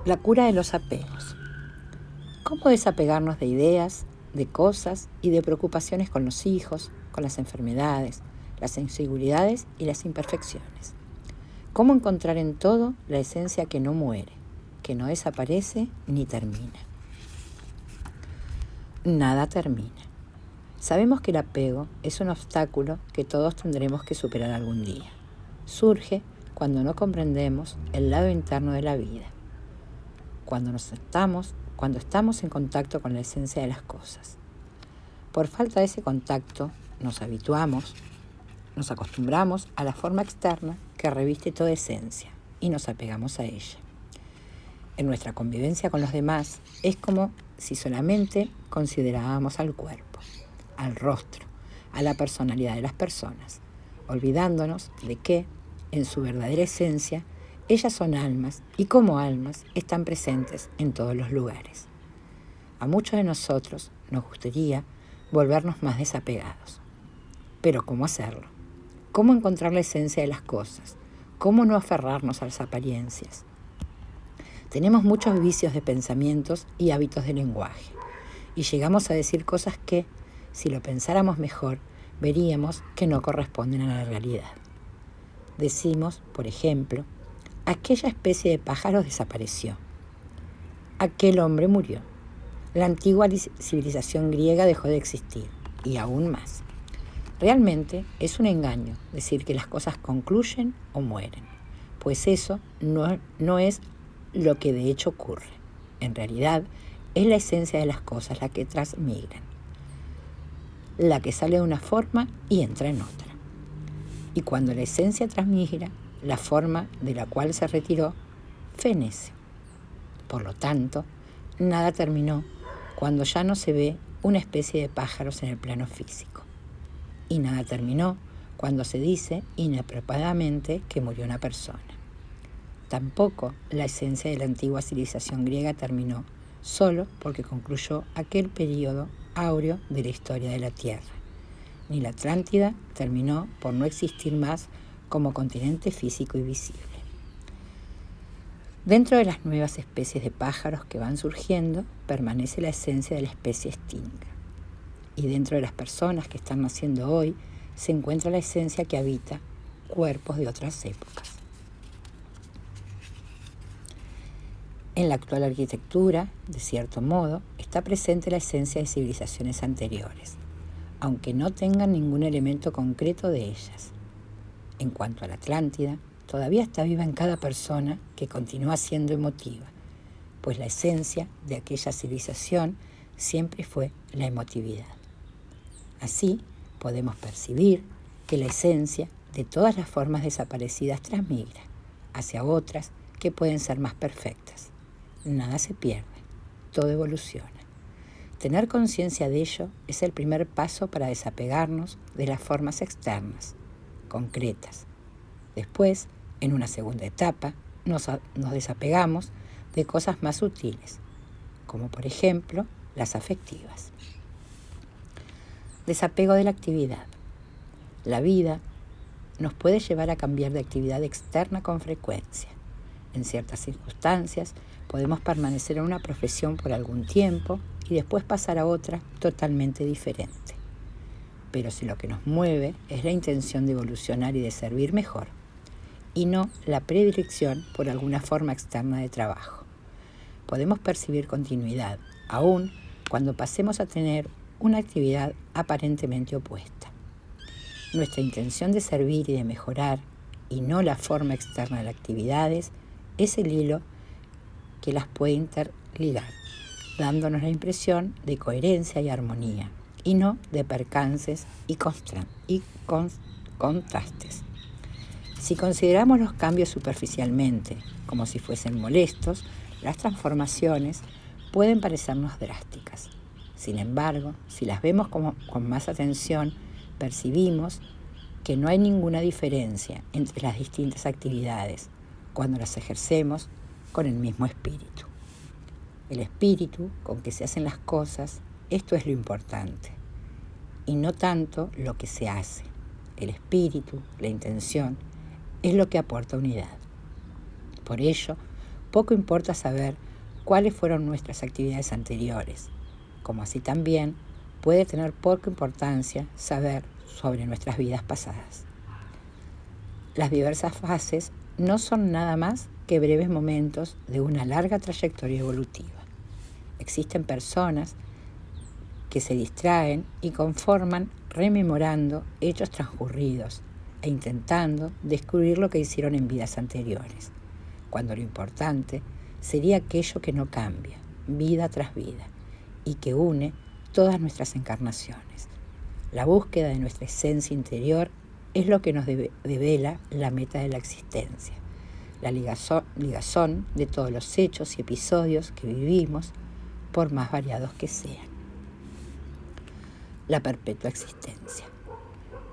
La cura de los apegos. ¿Cómo desapegarnos de ideas, de cosas y de preocupaciones con los hijos, con las enfermedades, las inseguridades y las imperfecciones? ¿Cómo encontrar en todo la esencia que no muere, que no desaparece ni termina? Nada termina. Sabemos que el apego es un obstáculo que todos tendremos que superar algún día. Surge cuando no comprendemos el lado interno de la vida, cuando estamos en contacto con la esencia de las cosas. Por falta de ese contacto, nos habituamos, nos acostumbramos a la forma externa que reviste toda esencia y nos apegamos a ella. En nuestra convivencia con los demás es como si solamente considerábamos al cuerpo, al rostro, a la personalidad de las personas, olvidándonos de que, en su verdadera esencia, ellas son almas y como almas están presentes en todos los lugares. A muchos de nosotros nos gustaría volvernos más desapegados. Pero ¿cómo hacerlo? ¿Cómo encontrar la esencia de las cosas? ¿Cómo no aferrarnos a las apariencias? Tenemos muchos vicios de pensamientos y hábitos de lenguaje, y llegamos a decir cosas que, si lo pensáramos mejor, veríamos que no corresponden a la realidad. Decimos, por ejemplo, aquella especie de pájaro desapareció. Aquel hombre murió. La antigua civilización griega dejó de existir, y aún más. Realmente es un engaño decir que las cosas concluyen o mueren, pues eso no es lo que de hecho ocurre. En realidad, es la esencia de las cosas la que transmigran, la que sale de una forma y entra en otra. Y cuando la esencia transmigra, la forma de la cual se retiró fenece. Por lo tanto, nada terminó cuando ya no se ve una especie de pájaros en el plano físico. Y nada terminó cuando se dice inapropiadamente que murió una persona. Tampoco la esencia de la antigua civilización griega terminó solo porque concluyó aquel periodo áureo de la historia de la Tierra. Ni la Atlántida terminó por no existir más como continente físico y visible. Dentro de las nuevas especies de pájaros que van surgiendo, permanece la esencia de la especie extinta. Y dentro de las personas que están naciendo hoy, se encuentra la esencia que habita cuerpos de otras épocas. En la actual arquitectura, de cierto modo, está presente la esencia de civilizaciones anteriores, aunque no tengan ningún elemento concreto de ellas. En cuanto a la Atlántida, todavía está viva en cada persona que continúa siendo emotiva, pues la esencia de aquella civilización siempre fue la emotividad. Así, podemos percibir que la esencia de todas las formas desaparecidas transmigra hacia otras que pueden ser más perfectas. Nada se pierde, todo evoluciona. Tener conciencia de ello es el primer paso para desapegarnos de las formas externas, concretas. Después, en una segunda etapa, nos desapegamos de cosas más sutiles, como por ejemplo las afectivas. Desapego de la actividad. La vida nos puede llevar a cambiar de actividad externa con frecuencia. En ciertas circunstancias podemos permanecer en una profesión por algún tiempo y después pasar a otra totalmente diferente. Pero si lo que nos mueve es la intención de evolucionar y de servir mejor, y no la predilección por alguna forma externa de trabajo, podemos percibir continuidad, aun cuando pasemos a tener una actividad aparentemente opuesta. Nuestra intención de servir y de mejorar, y no la forma externa de las actividades, es el hilo que las puede interligar, dándonos la impresión de coherencia y armonía, y no de percances y contrastes. Si consideramos los cambios superficialmente, como si fuesen molestos, las transformaciones pueden parecernos drásticas. Sin embargo, si las vemos con más atención, percibimos que no hay ninguna diferencia entre las distintas actividades cuando las ejercemos con el mismo espíritu. El espíritu con que se hacen las cosas, esto es lo importante, y no tanto lo que se hace. El espíritu, la intención, es lo que aporta unidad. Por ello, poco importa saber cuáles fueron nuestras actividades anteriores, como así también puede tener poca importancia saber sobre nuestras vidas pasadas. Las diversas fases no son nada más que breves momentos de una larga trayectoria evolutiva. Existen personas que se distraen y conforman rememorando hechos transcurridos e intentando descubrir lo que hicieron en vidas anteriores, cuando lo importante sería aquello que no cambia, vida tras vida, y que une todas nuestras encarnaciones. La búsqueda de nuestra esencia interior es lo que nos devela la meta de la existencia, la ligazón de todos los hechos y episodios que vivimos, por más variados que sean. La perpetua existencia.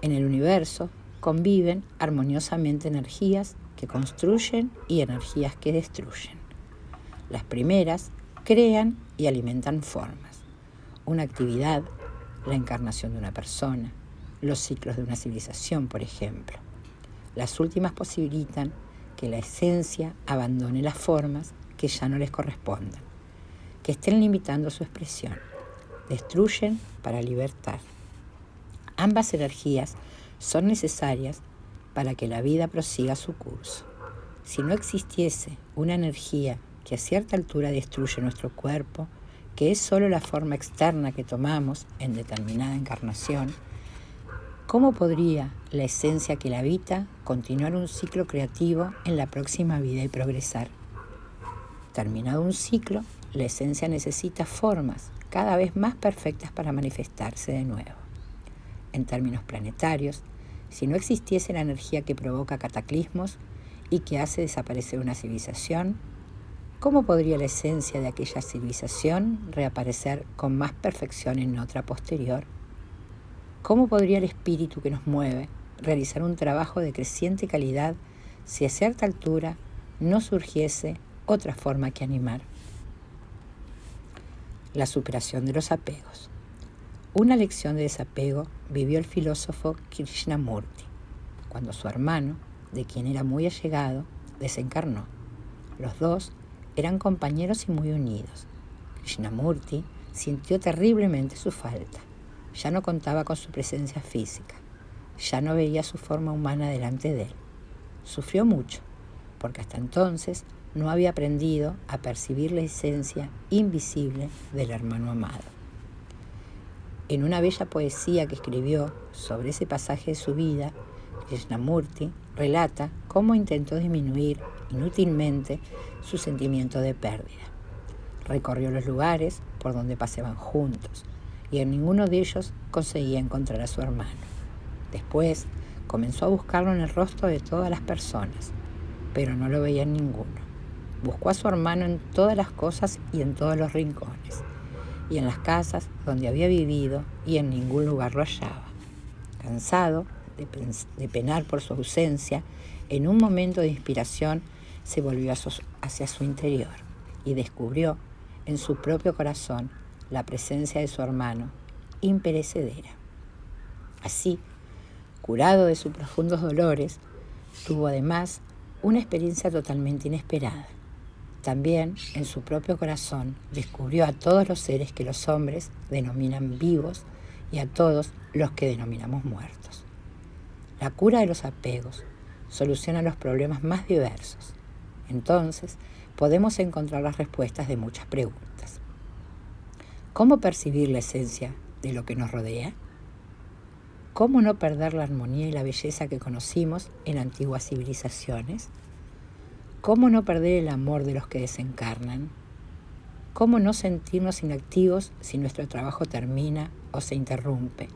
En el universo conviven armoniosamente energías que construyen y energías que destruyen. Las primeras crean y alimentan formas, una actividad, la encarnación de una persona, los ciclos de una civilización, por ejemplo. Las últimas posibilitan que la esencia abandone las formas que ya no les correspondan, que estén limitando su expresión. Destruyen para libertar. Ambas energías son necesarias para que la vida prosiga su curso. Si no existiese una energía que a cierta altura destruye nuestro cuerpo, que es solo la forma externa que tomamos en determinada encarnación, ¿cómo podría la esencia que la habita continuar un ciclo creativo en la próxima vida y progresar? Terminado un ciclo, la esencia necesita formas cada vez más perfectas para manifestarse de nuevo. En términos planetarios, si no existiese la energía que provoca cataclismos y que hace desaparecer una civilización, ¿cómo podría la esencia de aquella civilización reaparecer con más perfección en otra posterior? ¿Cómo podría el espíritu que nos mueve realizar un trabajo de creciente calidad si a cierta altura no surgiese otra forma que animar? La superación de los apegos. Una lección de desapego vivió el filósofo Krishnamurti, cuando su hermano, de quien era muy allegado, desencarnó. Los dos eran compañeros y muy unidos. Krishnamurti sintió terriblemente su falta. Ya no contaba con su presencia física. Ya no veía su forma humana delante de él. Sufrió mucho, porque hasta entonces no había aprendido a percibir la esencia invisible del hermano amado. En una bella poesía que escribió sobre ese pasaje de su vida, Krishnamurti relata cómo intentó disminuir inútilmente su sentimiento de pérdida. Recorrió los lugares por donde paseaban juntos y en ninguno de ellos conseguía encontrar a su hermano. Después comenzó a buscarlo en el rostro de todas las personas, pero no lo veía en ninguno. Buscó a su hermano en todas las cosas y en todos los rincones, y en las casas donde había vivido, y en ningún lugar lo hallaba. Cansado de penar por su ausencia, en un momento de inspiración se volvió hacia su interior y descubrió en su propio corazón la presencia de su hermano, imperecedera. Así, curado de sus profundos dolores, tuvo además una experiencia totalmente inesperada. También en su propio corazón descubrió a todos los seres que los hombres denominan vivos y a todos los que denominamos muertos. La cura de los apegos soluciona los problemas más diversos. Entonces, podemos encontrar las respuestas de muchas preguntas. ¿Cómo percibir la esencia de lo que nos rodea? ¿Cómo no perder la armonía y la belleza que conocimos en antiguas civilizaciones? ¿Cómo no perder el amor de los que desencarnan? ¿Cómo no sentirnos inactivos si nuestro trabajo termina o se interrumpe?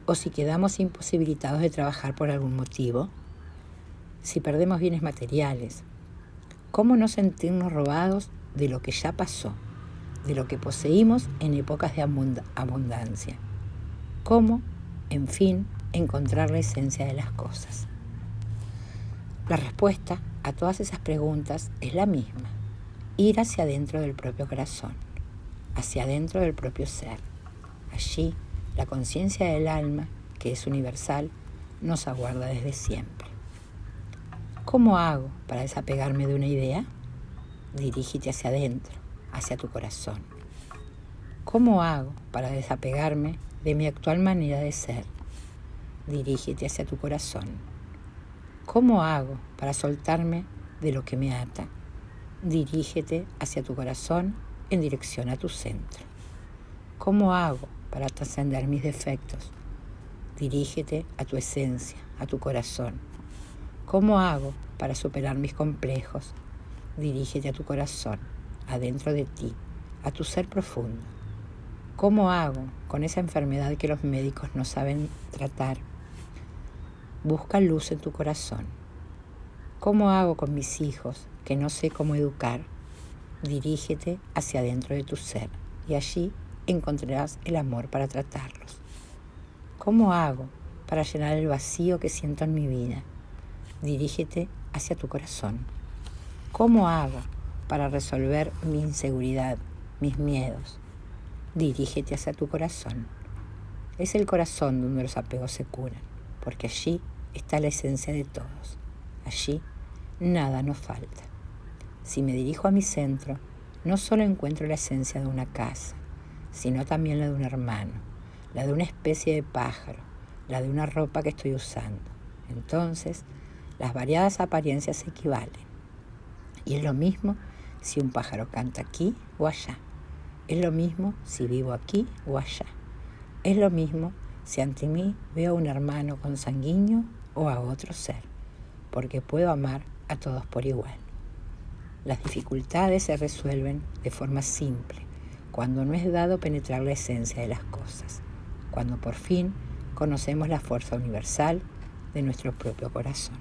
¿O si quedamos imposibilitados de trabajar por algún motivo? Si perdemos bienes materiales, ¿cómo no sentirnos robados de lo que ya pasó, de lo que poseímos en épocas de abundancia? ¿Cómo, en fin, encontrar la esencia de las cosas? La respuesta a todas esas preguntas es la misma: ir hacia adentro del propio corazón, hacia adentro del propio ser. Allí, la conciencia del alma, que es universal, nos aguarda desde siempre. ¿Cómo hago para desapegarme de una idea? Dirígete hacia adentro, hacia tu corazón. ¿Cómo hago para desapegarme de mi actual manera de ser? Dirígete hacia tu corazón. ¿Cómo hago para soltarme de lo que me ata? Dirígete hacia tu corazón en dirección a tu centro. ¿Cómo hago para trascender mis defectos? Dirígete a tu esencia, a tu corazón. ¿Cómo hago para superar mis complejos? Dirígete a tu corazón, adentro de ti, a tu ser profundo. ¿Cómo hago con esa enfermedad que los médicos no saben tratar? Busca luz en tu corazón. ¿Cómo hago con mis hijos que no sé cómo educar? Dirígete hacia adentro de tu ser y allí encontrarás el amor para tratarlos. ¿Cómo hago para llenar el vacío que siento en mi vida? Dirígete hacia tu corazón. ¿Cómo hago para resolver mi inseguridad, mis miedos? Dirígete hacia tu corazón. Es el corazón donde los apegos se curan, porque allí está la esencia de todos. Allí nada nos falta. Si me dirijo a mi centro, no solo encuentro la esencia de una casa, sino también la de un hermano, la de una especie de pájaro, la de una ropa que estoy usando. Entonces, las variadas apariencias se equivalen. Y es lo mismo si un pájaro canta aquí o allá. Es lo mismo si vivo aquí o allá. Es lo mismo si ante mí veo a un hermano consanguíneo o a otro ser, porque puedo amar a todos por igual. Las dificultades se resuelven de forma simple, cuando no es dado penetrar la esencia de las cosas, cuando por fin conocemos la fuerza universal de nuestro propio corazón.